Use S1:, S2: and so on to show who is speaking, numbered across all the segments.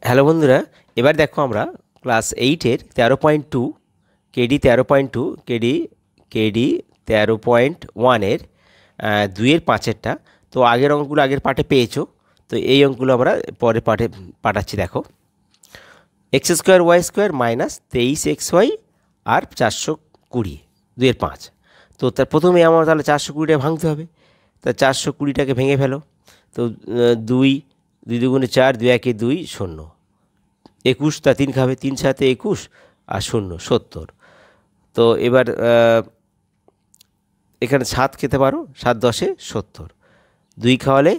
S1: Hello বন্ধুরা, এবার দেখো আমরা ক্লাস 8-এর 13.2 কেডি 13.2 কেডি 13.1-এর 2-এর 5-এরটা। তো আগের অঙ্কগুলো আগের পাঠে পেয়েছো, তো এই অঙ্কগুলো আমরা পরের পাঠে পাঠাচ্ছি। দেখো, x square y square minus 23xy আর 420 2-এর 5। তো তার প্রথমে আমার তাহলে 420টা ভাঙতে হবে। তা 420টাকে ভেঙে ফেলো। তো 2 2 দুগুণে 4, 2 একে 2, 0, 21, তা 3 খাবে, 3 সাথে 21 আর 0 70। তো এবার এখানে 7 খেতে পারো, 7 10-এ 70, 2 খাওয়ালে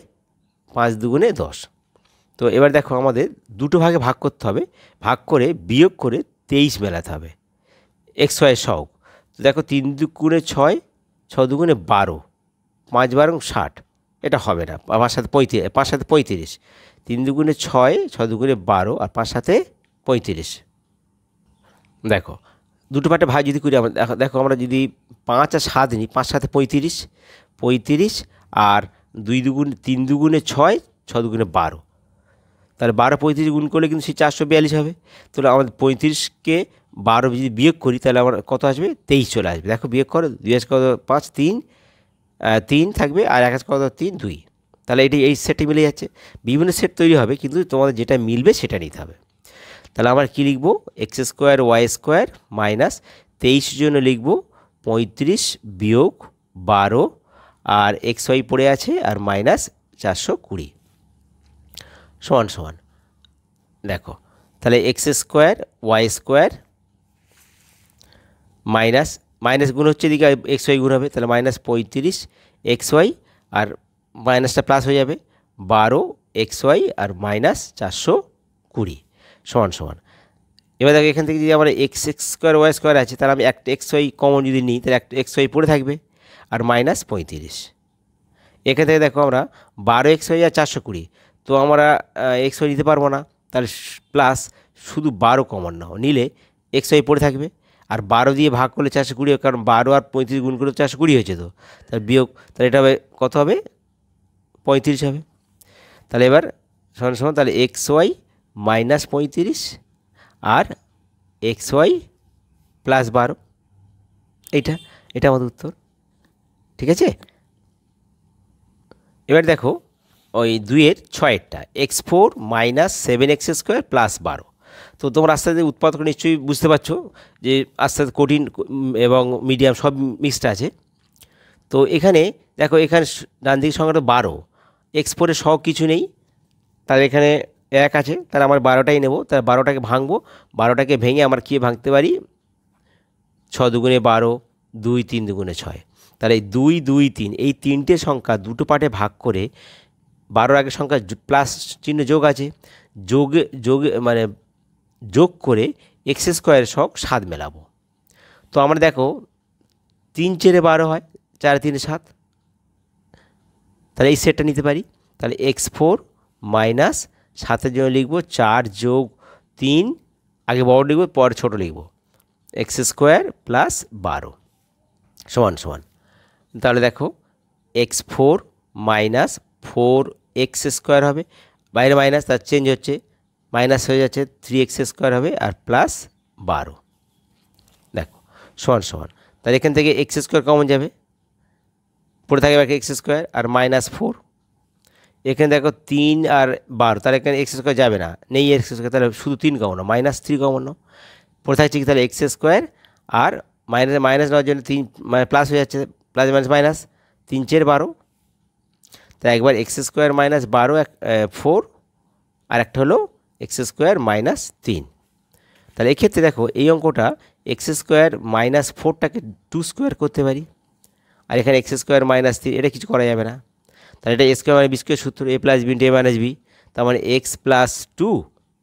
S1: 5 দুগুণে 10। তো এবার দেখো আমাদের দুটো ভাগে ভাগ করতে হবে, ভাগ করে বিয়োগ করে 23 মেলাতে হবে এক্স ওয়াই সহগ। তো দেখো 3 দুগুণে 6, 6 দুগুণে 12, 5 12 60, এটা হবে না। 5 সাথে 35, 3 দুগুণে 6, 6 দুগুণে 12 আর 5 সাথে 35। দেখো দুটো পার্টে ভাগ যদি করি আমরা, দেখো আমরা যদি 5 আর 7 নিই, 5 সাথে 35 আর 2 দুগুণে 3 দুগুণে 6, 6 দুগুণে 12, তাহলে 12 35 গুণ করলে কিন্তু সেই 442 হবে। তাহলে আমাদের 35কে 12 যদি বিয়োগ করি তাহলে আমার কত আসবে? 23 চলে আসবে। দেখো বিয়োগ করো, 2 আজ কত 5, 3 থাকবে আর 1 আজ কত 3, 2। তাহলে এই সেটে মিলে যাচ্ছে। বিভিন্ন সেট তৈরি হবে, কিন্তু তোমাদের যেটা মিলবে সেটা নিতে হবে। তাহলে আমরা কী লিখবো? X square y square minus 23 জন্য লিখবো 35 বিয়োগ 12 আর এক্স ওয়াই পড়ে আছে আর মাইনাস 420 সমান সমান। দেখো তাহলে x square y square minus গুণ হচ্ছে এদিকে এক্স ওয়াই গুণ হবে, তাহলে মাইনাস 35 এক্স ওয়াই আর মাইনাসটা প্লাস হয়ে যাবে 12 এক্স ওয়াই আর মাইনাস 420 সমান সমান। এবার দেখো এখান থেকে যদি আমার এক্স স্কোয়ার ওয়াই স্কোয়ার আছে, তাহলে আমি একটা এক্স ওয়াই কমন যদি নিই তাহলে একটা এক্স ওয়াই পড়ে থাকবে আর মাইনাস 35। এখান থেকে দেখো আমরা 12 এক্স ওয়াই আর 420, তো আমরা এক্স ওয়াই নিতে পারবো না, তাহলে প্লাস শুধু 12 কমন নাও, নিলে এক্স ওয়াই পড়ে থাকবে। আর 12 দিয়ে ভাগ করলে 420, কারণ 12 আর 35 গুণ করলে 420 হয়েছে, তো তাহলে বিয়োগ, তাহলে এটা হবে কত হবে? 35 হবে। তাহলে এবার সমান সমান, তাহলে এক্স ওয়াই মাইনাস 35 আর এক্স ওয়াই প্লাস 12, এটা আমাদের উত্তর। ঠিক আছে। এবার দেখো ওই 2-এর 6-এরটা x4 minus 7x square plus 12। তো তোমরা আস্তে আস্তে উৎপাদক নিশ্চয়ই বুঝতে পারছো যে আস্তে আস্তে কঠিন এবং মিডিয়াম সব মিক্সড আছে। তো এখানে দেখো, এখানে ডান দিক সংখ্যাটা 12, x4-এর সহগ কিছু নেই, তাহলে এখানে 1 আছে, তাহলে আমার 12টাই নেব। তাহলে 12টাকে ভাঙবো, 12টাকে ভেঙে আমরা কী ভাঙতে পারি? 6 দুগুণে 12, 2 3 দুগুণে 6, তাহলে 2 2 3 এই তিনটে সংখ্যা দুটো পার্টে ভাগ করে 12 আগের সংখ্যা প্লাস চিহ্ন যোগ আছে, যোগে মানে যোগ করে এক্স স্কোয়ারের সহগ 7 মেলাবো। তো আমরা দেখো 3 4 12 হয়, 4 3 7, তাহলে এই সেটটা নিতে পারি। তাহলে x4 মাইনাস 7-এর জন্য লিখবো 4 যোগ 3, আগে বড় লিখবো পরে ছোট লিখবো, এক্স স্কোয়ার প্লাস 12 সমান সমান। তাহলে দেখো x4 মাইনাস 4x স্কোয়ার হবে, বাইরে মাইনাস, তার চেঞ্জ হচ্ছে মাইনাস হয়ে যাচ্ছে 3x স্কোয়ার হবে আর প্লাস 12। দেখো সমান সমান, তাহলে এখান থেকে এক্স স্কোয়ার কমন যাবে, পড়ে থাকবে এক্স স্কোয়ার আর মাইনাস 4। এখানে দেখো 3 আর 12, তাহলে এখানে এক্স স্কোয়ার যাবে না, নেই এক্স স্কোয়ার, তাহলে শুধু 3 কমন, মাইনাস 3 কমন, পড়ে থাকছে কি তাহলে এক্স স্কোয়ার আর মাইনাস নেওয়ার জন্য 3 মানে প্লাস হয়ে যাচ্ছে, প্লাস মাইনাস মাইনাস, 3 4 12, তাই একবার এক্স স্কোয়ার মাইনাস 12 4 আর একটা হলো এক্স স্কোয়ার মাইনাস 3। তাহলে এক্ষেত্রে দেখো এই অঙ্কটা এক্স স্কোয়ার মাইনাস 4টাকে 2 স্কোয়ার করতে পারি, আর এখানে এক্স স্কোয়ার মাইনাস 3, এটা কিছু করা যাবে না। তাহলে এটা এ স্কোয়ার মানে বি স্কোয়ার সূত্র, এ প্লাস বি ইন্টু এ মাইনাস বি, তার মানে x plus 2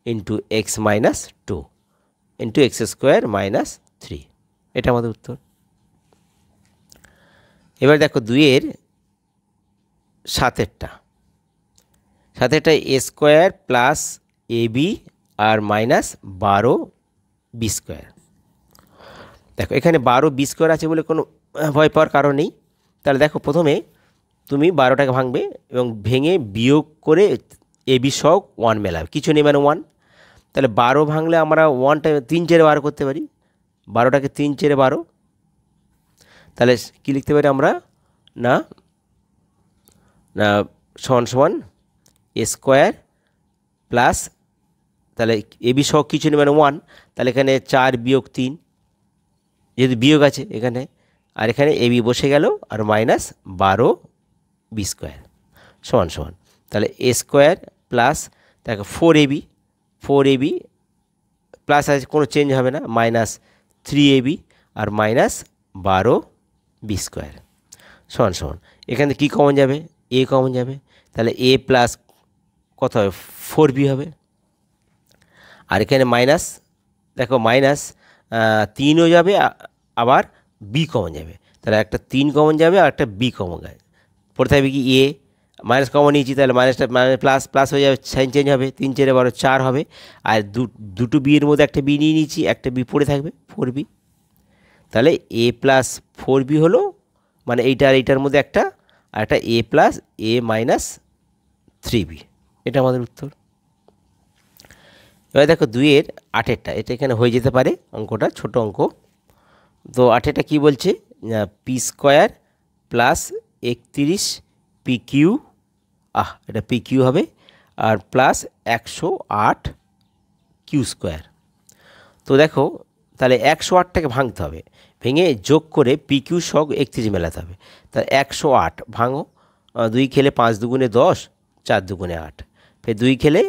S1: into x minus 2 into x square minus 3, এটা আমাদের উত্তর। এবার দেখো 2-এর 7-এরটা এ square plus A B R minus 12 B square. দেখো এখানে 12 বি স্কোয়ার আছে বলে কোনো ভয় পাওয়ার কারণ নেই। তাহলে দেখো প্রথমে তুমি 12টাকে ভাঙবে এবং ভেঙে বিয়োগ করে এ বি সহগ 1 মেলাবে, কিছু নেই মানে 1, তাহলে 12 ভাঙলে আমরা 1টা 3 4 12 করতে পারি, 12টাকে 3 4 12। তাহলে কী লিখতে পারি আমরা, না না সমান সমান এ স্কোয়ার প্লাস, তাহলে এবি সহ কিছু নেই মানে 1, তাহলে এখানে 4 বিয়োগ 3, যেহেতু বিয়োগ আছে এখানে, আর এখানে এবি বসে গেল, আর মাইনাস 12 বি স্কোয়ার সমান সমান, তাহলে এ স্কোয়ার প্লাস দেখো 4ab প্লাস আছে, কোনো চেঞ্জ হবে না, মাইনাস 3ab আর মাইনাস 12 বি স্কোয়ার সমান সমান, এখান থেকে কী কমন যাবে, এ কমন যাবে, তাহলে এ প্লাস কত হবে 4b হবে, আর এখানে মাইনাস দেখো মাইনাস 3ও যাবে, আবার বি কমন যাবে, তাহলে একটা 3 কমন যাবে আর একটা বি কমন যাবে, পড়ে থাকবে কি এ, মাইনাস কমন নিয়েছি, তাহলে মাইনাসটা প্লাস প্লাস হয়ে যাবে, সাইন চেঞ্জ হবে, 3 4 12 4 হবে, আর দুটো বি এর মধ্যে একটা বি নিয়ে নিয়েছি, একটা বি পড়ে থাকবে 4b, তাহলে এ প্লাস 4b হলো, মানে এইটা আর এইটার মধ্যে একটা, আর একটা এ প্লাস এ মাইনাস 3b, এটা আমাদের উত্তর। এবার দেখো 2-এর 8-এরটা, এটা এখানে হয়ে যেতে পারে, অঙ্কটা ছোট অঙ্ক। তো 8-এরটা কী বলছে, p square plus 31 p q, এটা পি কিউ হবে, আর প্লাস 108 কিউ স্কোয়ার। তো দেখো তাহলে 108টাকে ভাঙতে হবে, ভেঙে যোগ করে পি কিউ সহ 31 মেলাতে হবে, তাহলে 108 ভাঙো, 2 খেলে 5 দুগুণে 10, 4 দুগুণে 8, ফের 2 খেলে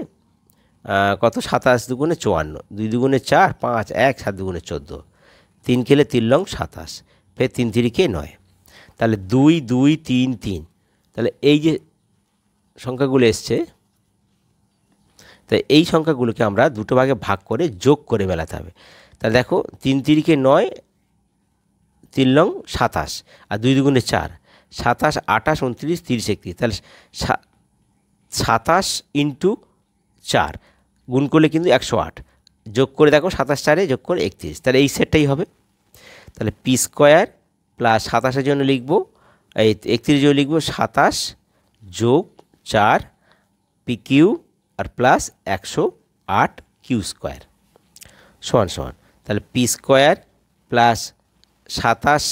S1: কত 27 দুগুণে 54, 2 দুগুণে 4 5 1 7 দুগুণে 14, 3 খেলে 3 লং 27, ফের 3 3 9, তাহলে 2 2 3 3, তাহলে এই যে সংখ্যাগুলো এসছে, তাই এই সংখ্যাগুলোকে আমরা দুটো ভাগে ভাগ করে যোগ করে মেলাতে হবে। তাহলে দেখো 3 3 9, 3 লং 27, আর 2 দুগুণে 4, 27 28 29 30 31, তাহলে 27 ইন্টু 4 গুণ করলে কিন্তু 108, যোগ করে দেখো 27 4-এ যোগ করে 31, তাহলে এই সেটটাই হবে। তাহলে পি স্কোয়ার প্লাস 27-এর জন্য লিখবো, এই 31-এর জন্য লিখবো 27 যোগ 4 P Q R plus 108 Q square সমান সমান, তাহলে P square plus 27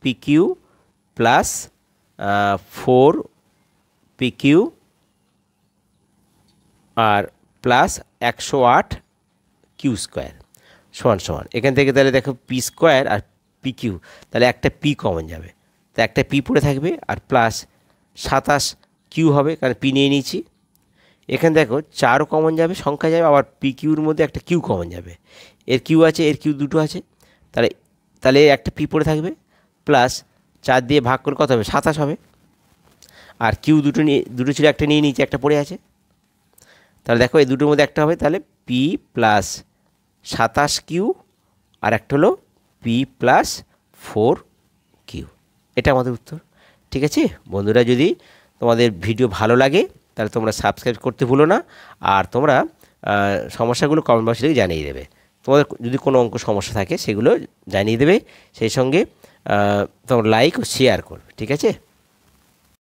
S1: P Q plus 4 P Q R plus 108 Q square সমান সমান, এখান থেকে তাহলে দেখো পি স্কোয়ার আর পি কিউ, তাহলে একটা পি কমন যাবে, তো একটা পি পড়ে থাকবে, আর প্লাস 27 কিউ হবে, কারণ পি নিয়ে নিয়েছি, এখানে দেখো 4ও কমন যাবে, সংখ্যা যাবে, আবার পি কিউর মধ্যে একটা কিউ কমন যাবে, এর কিউ আছে এর কিউ দুটো আছে, তাহলে তাহলে একটা পি পড়ে থাকবে, প্লাস 4 দিয়ে ভাগ করে কত হবে 27 হবে, আর কিউ দুটো ছিল, একটা নিয়ে নিয়েছি, একটা পড়ে আছে, তাহলে দেখো এই দুটোর মধ্যে একটা হবে, তাহলে পি প্লাস 27 কিউ আর একটা হলো পি প্লাস 4 কিউ, এটা আমাদের উত্তর। ঠিক আছে বন্ধুরা, যদি তোমাদের ভিডিও ভালো লাগে তাহলে তোমরা সাবস্ক্রাইব করতে ভুলো না, আর তোমরা সমস্যাগুলো কমেন্ট বক্সে জানিয়ে দেবে, তোমাদের যদি কোনো অঙ্ক সমস্যা থাকে সেগুলো জানিয়ে দেবে, সেই সঙ্গে তোমরা লাইক ও শেয়ার করবে। ঠিক আছে।